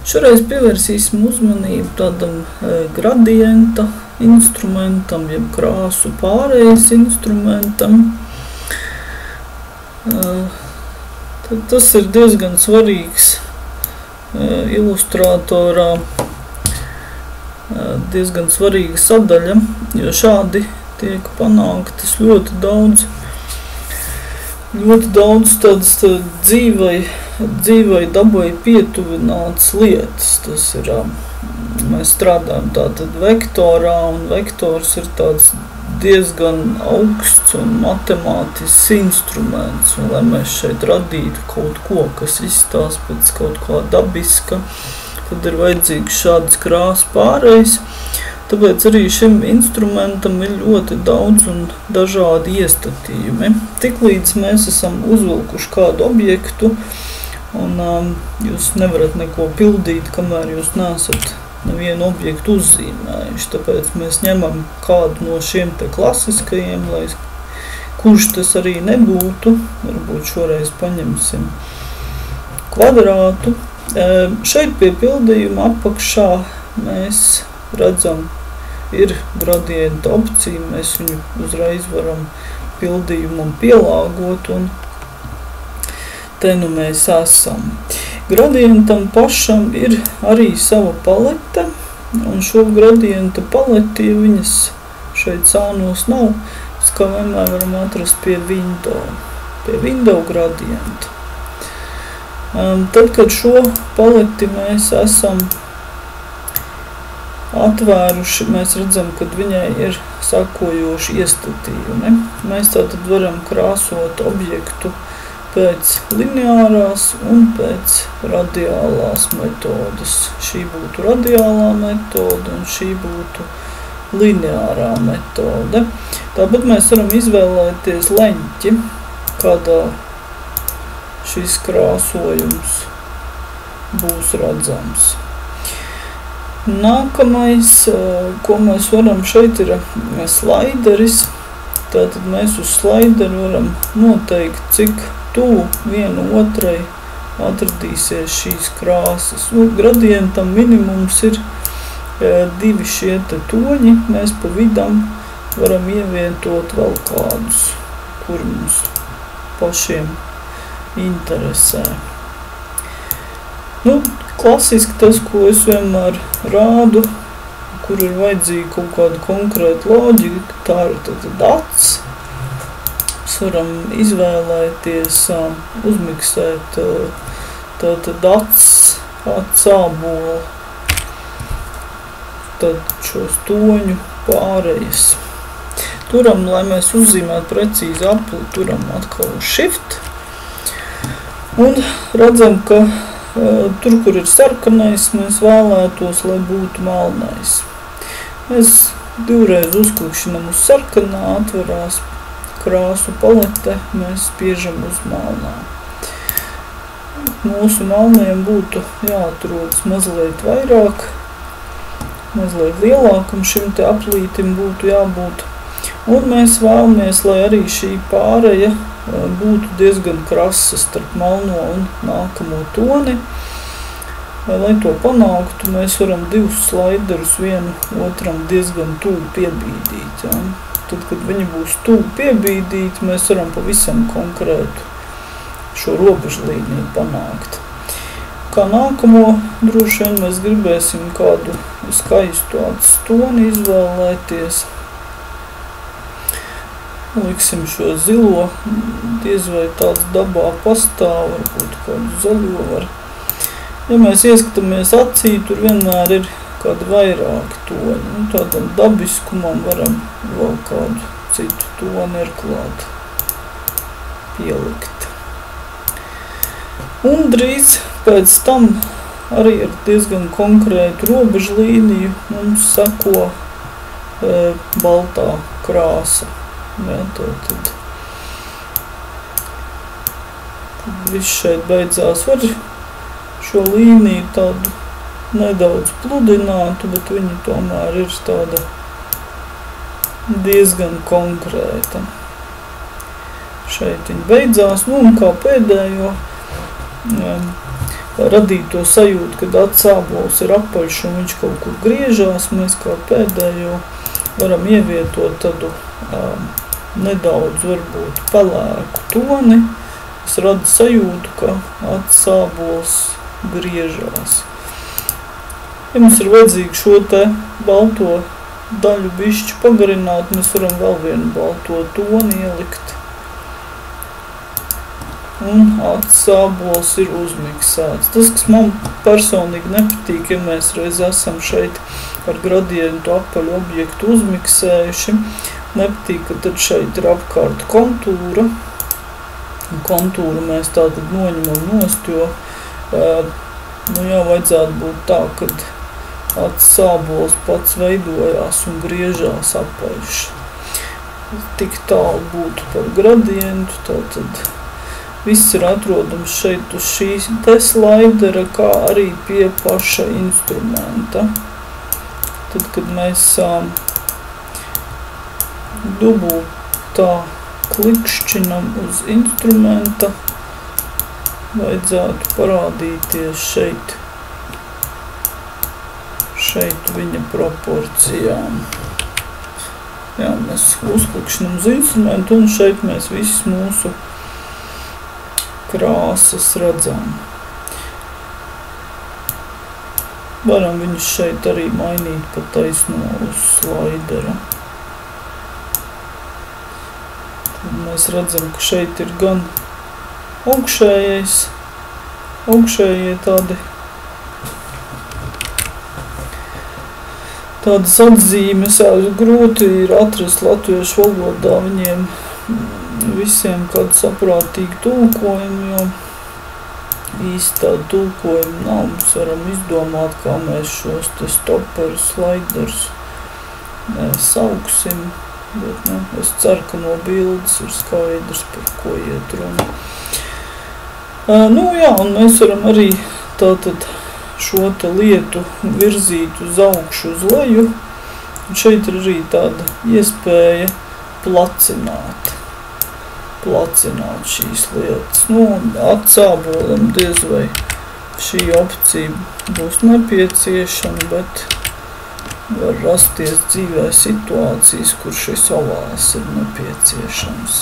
Šoreiz pievērsīsim uzmanību tādam gradienta instrumentam, jeb krāsu pārējas instrumentam. Tad tas ir diezgan svarīgs ilustratorā, diezgan svarīga sadaļa, jo šādi tiek panāktas ļoti daudz tādas dzīvai dabai pietuvinātas lietas. Tas ir, mēs strādājam tātad vektorā, un vektors ir tāds diezgan augsts un matemātisks instruments, un lai mēs šeit radītu kaut ko, kas izstāsta pēc kaut kā dabiska, tad ir vajadzīgs šāds krāsu pārējs. Tāpēc arī šim instrumentam ir ļoti daudz un dažādi iestatījumi. Tiklīdz mēs esam uzvilkuši kādu objektu, un jūs nevarat neko pildīt, kamēr jūs neesat nevienu objektu uzzīmējuši. Tāpēc mēs ņemam kādu no šiem te klasiskajiem, lai kurš tas arī nebūtu. Varbūt šoreiz paņemsim kvadrātu. Šeit pie pildījuma apakšā mēs redzam, ir gradienta opcija, mēs viņu uzreiz varam pildījumam pielāgot, un te nu mēs esam. Gradientam pašam ir arī sava palete, un šo gradienta paleti, ja viņas šeit sānos nav, tas kā vienmēr varam atrast pie window gradienta. Tad, kad šo paleti mēs esam atvēruši, mēs redzam, ka viņai ir sakojoši iestatījumi. Mēs tātad varam krāsot objektu pēc lineārās un pēc radiālās metodas. Šī būtu radiālā metode un šī būtu lineārā metode. Tāpat mēs varam izvēlēties leņķi, kādā šis krāsojums būs redzams. Nākamais, ko mēs varam šeit, ir slaideris. Tātad mēs uz slaideru varam noteikt, cik tuvu vienu otrai atradīsies šīs krāsas. Gradientam minimums ir divi šie te toņi. Mēs pa vidam varam ievietot vēl kādus, kur mums pašiem interesē. Klasiski tas, ko es vienmēr rādu, kur ir vajadzīga kaut kāda konkrēta loģika, tā ir tātad acs. Mēs varam izvēlēties, uzmiksēt tātad acs ābolu, tad šos toņu pārējas. Turam, lai mēs uzzīmētu precīzi apli, turam atkal shift, un redzam, ka tur, kur ir sarkanais, mēs vēlētos, lai būtu melnais. Mēs divreiz uzklikšķinam uz sarkanā, atverās krāsu palete, mēs spiežam uz melnā. Mūsu melniem būtu jāatrodas mazliet vairāk, mazliet lielākam šim te aplītim būtu jābūt. Un mēs vēlamies, lai arī šī pāreja būtu diezgan krasa starp melno un nākamo toni. Lai to panāktu, mēs varam divus slaiderus vienu otram diezgan tuvu piebīdīt. Ja? Tad, kad viņi būs tuvu piebīdīti, mēs varam pavisam konkrētu šo robežlīniju panākt. Kā nākamo, droši vien mēs gribēsim kādu skaistu toni izvēlēties. Liksim šo zilo, diez vai tāds dabā pastāv, varbūt kādu zaļo var. Ja mēs ieskatāmies acī, tur vienmēr ir kādi vairāki toņi. Tādam dabiskumam varam vēl kādu citu toni ar klāt pielikt. Un drīz pēc tam arī ar diezgan konkrētu robežlīniju mums sako baltā krāsa. Ja, tad viss šeit beidzās. Var šo līniju tādu nedaudz pludinātu, bet viņa tomēr ir tāda diezgan konkrēta. Šeit viņa beidzās, un kā pēdējo radīt to sajūtu, kad atsābols ir apaļš un viņš kaut kur griežās, mēs kā pēdējo varam ievietot tādu nedaudz varbūt pelēku toni, kas rada sajūtu, ka atsābols griežās. Ja mums ir vajadzīgi šo te balto daļu bišķi pagarināt, mēs varam vēl vienu balto toni ielikt. Un atsābols ir uzmiksēts. Tas, kas man personīgi nepatīk, ja mēs reiz esam šeit ar gradientu apaļu objektu uzmiksējuši, nepatīk, ka tad šeit ir apkārt kontūra. Un kontūru mēs tātad noņemam nost, jo vajadzētu būt tā, kad atsābols pats veidojās un griežās apaļš. Tik tālu būtu par gradientu, tātad viss ir atrodams šeit uz šīs te slaidera, kā arī pie paša instrumenta. Tad, kad mēs dubultā klikšķinam uz instrumenta, vajadzētu parādīties šeit viņa proporcijām. Jā, mēs uzklikšķinam uz instrumentu un šeit mēs visas mūsu krāsas redzam. Varam viņus šeit arī mainīt pa taisno uz slaidera. Tad mēs redzam, ka šeit ir gan augšējie tādas atzīmes, grūti ir atrast latviešu valodā viņiem visiem kādu saprātīgu tulkojumu, jo īsti tādu tulkojumu nav. Mēs varam izdomāt, kā mēs šos te stoperus, slaiderus sauksim, bet es ceru, ka no bildes ir skaidrs, par ko iet runa. Un mēs varam arī tātad šo te lietu virzīt uz augšu, uz leju, un šeit ir arī tāda iespēja placināt šīs lietas. Atsābolam diez vai šī opcija būs nepieciešama, bet var rasties dzīvē situācijas, kur šis ovāls ir nepieciešams.